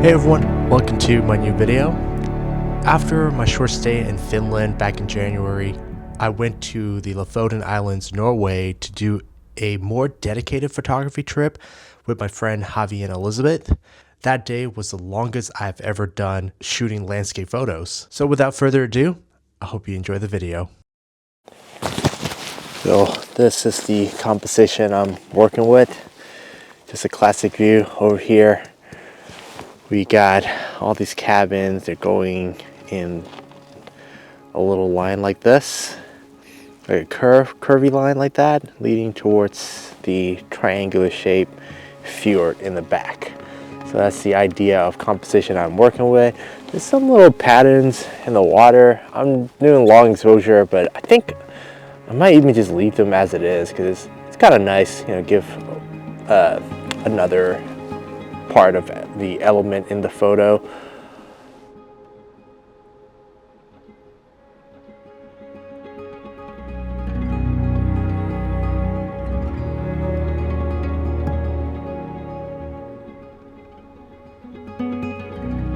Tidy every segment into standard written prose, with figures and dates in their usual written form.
Hey everyone, welcome to my new video. After my short stay in Finland back in January, I went to the Lofoten Islands, Norway to do a more dedicated photography trip with my friend Javi and Elizabeth. That day was the longest I've ever done shooting landscape photos. So without further ado, I hope you enjoy the video. So this is the composition I'm working with. Just a classic view over here. We got all these cabins, they're going in a little line like this, like a curvy line like that, leading towards the triangular shape fjord in the back. So that's the idea of composition I'm working with. There's some little patterns in the water. I'm doing long exposure, but I think I might even just leave them as it is because it's kind of nice, you know, give another part of the element in the photo.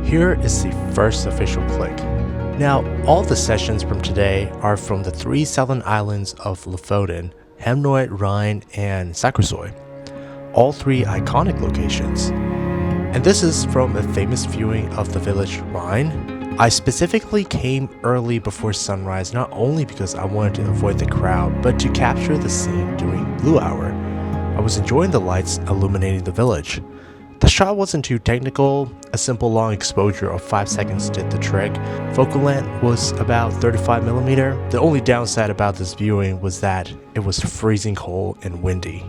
Here is the first official click. Now, all the sessions from today are from the three southern islands of Lofoten, Hamnøy, Rhine, and Sakrisøy. All three iconic locations. And this is from a famous viewing of the village Rhine. I specifically came early before sunrise not only because I wanted to avoid the crowd, but to capture the scene during blue hour. I was enjoying the lights illuminating the village. The shot wasn't too technical, a simple long exposure of 5 seconds did the trick. Focal length was about 35mm. The only downside about this viewing was that it was freezing cold and windy.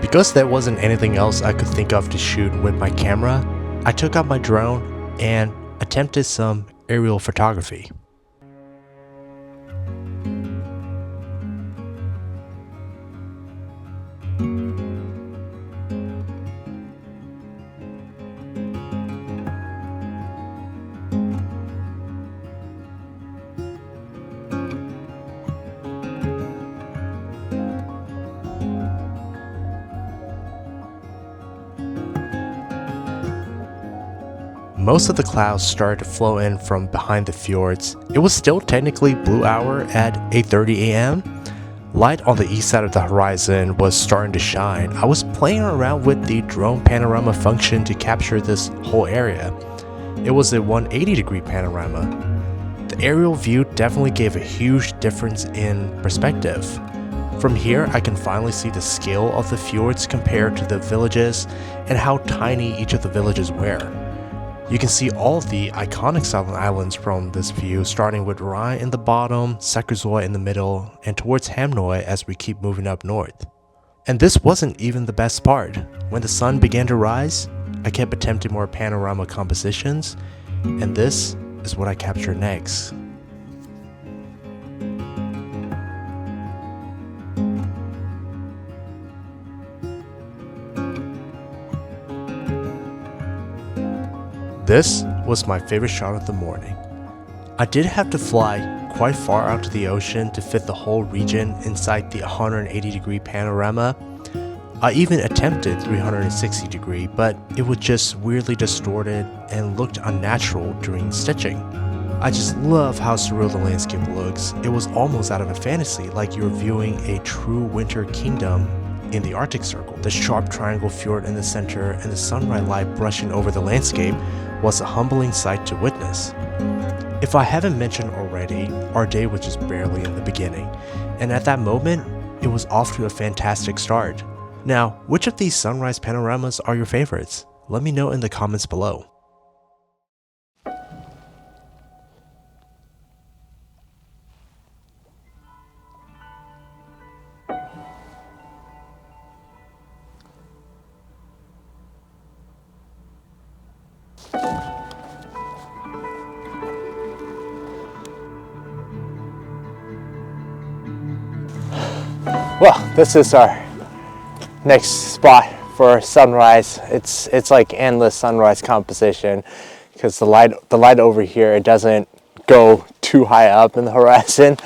Because there wasn't anything else I could think of to shoot with my camera, I took out my drone and attempted some aerial photography. Most of the clouds started to flow in from behind the fjords. It was still technically blue hour at 8:30 a.m. Light on the east side of the horizon was starting to shine. I was playing around with the drone panorama function to capture this whole area. It was a 180-degree panorama. The aerial view definitely gave a huge difference in perspective. From here, I can finally see the scale of the fjords compared to the villages and how tiny each of the villages were. You can see all of the iconic southern islands from this view, starting with Rhine in the bottom, Sakrisøy in the middle, and towards Hamnøy as we keep moving up north. And this wasn't even the best part. When the sun began to rise, I kept attempting more panorama compositions, and this is what I captured next. This was my favorite shot of the morning. I did have to fly quite far out to the ocean to fit the whole region inside the 180-degree panorama. I even attempted 360-degree, but it was just weirdly distorted and looked unnatural during stitching. I just love how surreal the landscape looks. It was almost out of a fantasy, like you're viewing a true winter kingdom in the Arctic Circle. The sharp triangle fjord in the center and the sunrise light brushing over the landscape was a humbling sight to witness. If I haven't mentioned already, our day was just barely in the beginning, and at that moment, it was off to a fantastic start. Now, which of these sunrise panoramas are your favorites? Let me know in the comments below. Well, this is our next spot for sunrise. It's like endless sunrise composition because the light over here, it doesn't go too high up in the horizon.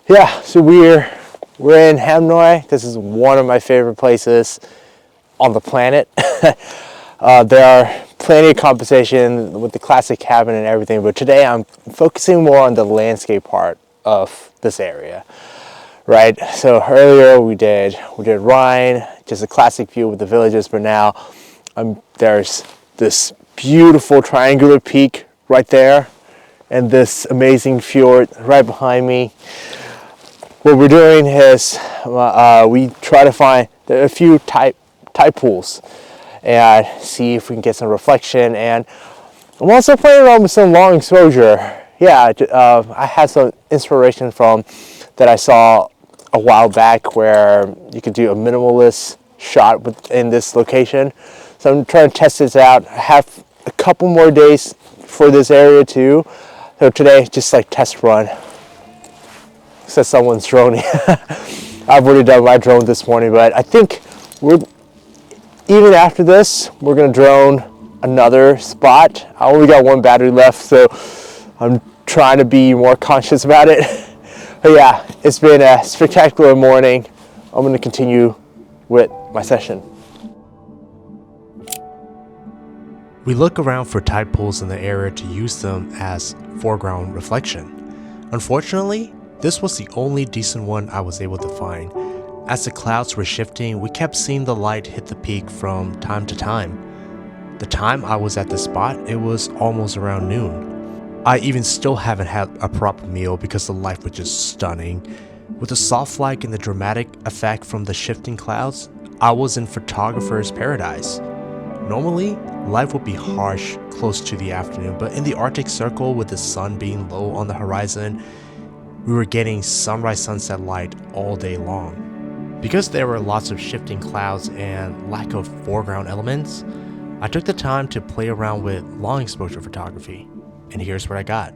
Yeah, so we're in Hamnøy. This is one of my favorite places on the planet. There are plenty of composition with the classic cabin and everything, but today I'm focusing more on the landscape part of this area. Right, so earlier we did Rhine, just a classic view with the villages, but now there's this beautiful triangular peak right there and this amazing fjord right behind me. What we're doing is we try to find a few tide pools and see if we can get some reflection, and I'm also playing around with some long exposure. Yeah, I had some inspiration from that I saw a while back where you could do a minimalist shot within this location. So I'm trying to test this out. I have a couple more days for this area too. So today, just like test run. Says someone's droning. I've already done my drone this morning, but I think even after this, we're gonna drone another spot. I only got one battery left, so I'm trying to be more conscious about it. But yeah, it's been a spectacular morning. I'm going to continue with my session. We look around for tide pools in the area to use them as foreground reflection. Unfortunately, this was the only decent one I was able to find. As the clouds were shifting, we kept seeing the light hit the peak from time to time. The time I was at the spot, it was almost around noon. I even still haven't had a proper meal because the light was just stunning. With the soft light and the dramatic effect from the shifting clouds, I was in photographer's paradise. Normally, life would be harsh close to the afternoon, but in the Arctic Circle with the sun being low on the horizon, we were getting sunrise-sunset light all day long. Because there were lots of shifting clouds and lack of foreground elements, I took the time to play around with long exposure photography. And here's what I got.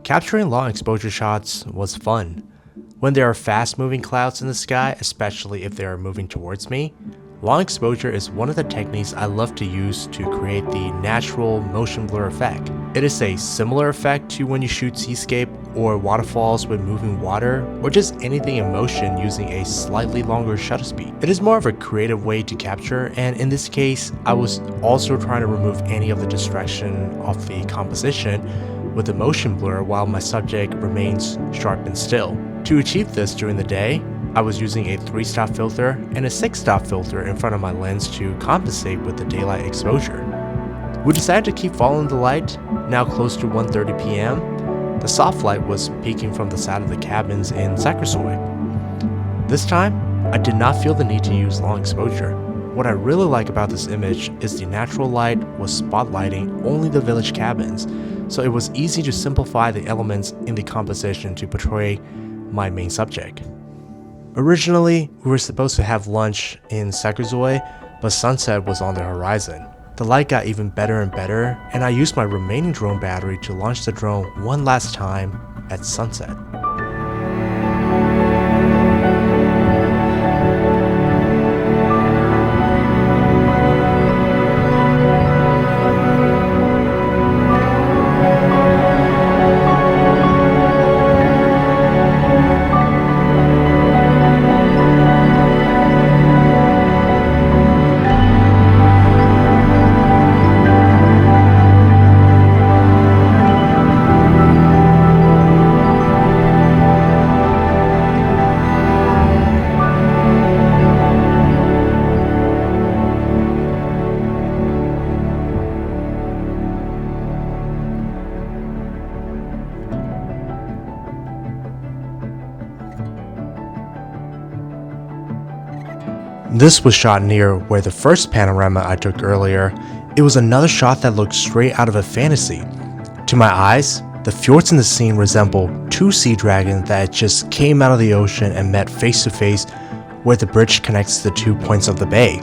Capturing long exposure shots was fun. When there are fast moving clouds in the sky, especially if they are moving towards me, long exposure is one of the techniques I love to use to create the natural motion blur effect. It is a similar effect to when you shoot seascape or waterfalls with moving water, or just anything in motion using a slightly longer shutter speed. It is more of a creative way to capture, and in this case, I was also trying to remove any of the distraction of the composition with the motion blur while my subject remains sharp and still. To achieve this during the day, I was using a 3-stop filter and a 6-stop filter in front of my lens to compensate with the daylight exposure. We decided to keep following the light. Now close to 1:30 p.m., the soft light was peeking from the side of the cabins in Sakrasoy. This time, I did not feel the need to use long exposure. What I really like about this image is the natural light was spotlighting only the village cabins, so it was easy to simplify the elements in the composition to portray my main subject. Originally, we were supposed to have lunch in Sakrasoy, but sunset was on the horizon. The light got even better and better, and I used my remaining drone battery to launch the drone one last time at sunset. This was shot near where the first panorama I took earlier. It was another shot that looked straight out of a fantasy. To my eyes, the fjords in the scene resemble two sea dragons that just came out of the ocean and met face to face where the bridge connects the 2 points of the bay.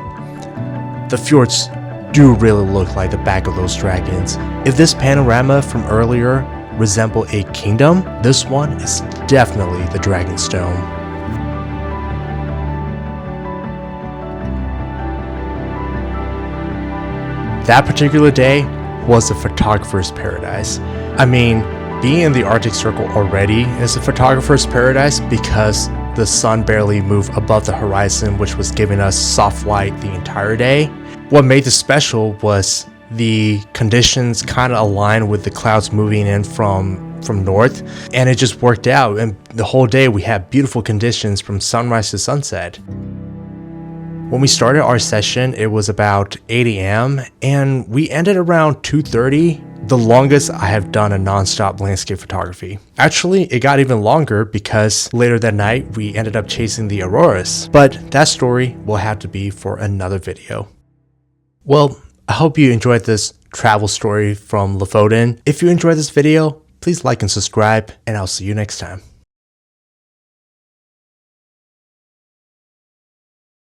The fjords do really look like the back of those dragons. If this panorama from earlier resembled a kingdom, this one is definitely the Dragon's Dome. That particular day was a photographer's paradise. I mean, being in the Arctic Circle already is a photographer's paradise because The sun barely moved above the horizon, which was giving us soft light the entire day. What made this special was the conditions kind of aligned with the clouds moving in from north, and it just worked out, and the whole day we had beautiful conditions from sunrise to sunset. When we started our session, it was about 8 a.m. and we ended around 2:30, the longest I have done a non-stop landscape photography. Actually, it got even longer because later that night we ended up chasing the auroras, but that story will have to be for another video. Well, I hope you enjoyed this travel story from Lofoten. If you enjoyed this video, please like and subscribe, and I'll see you next time.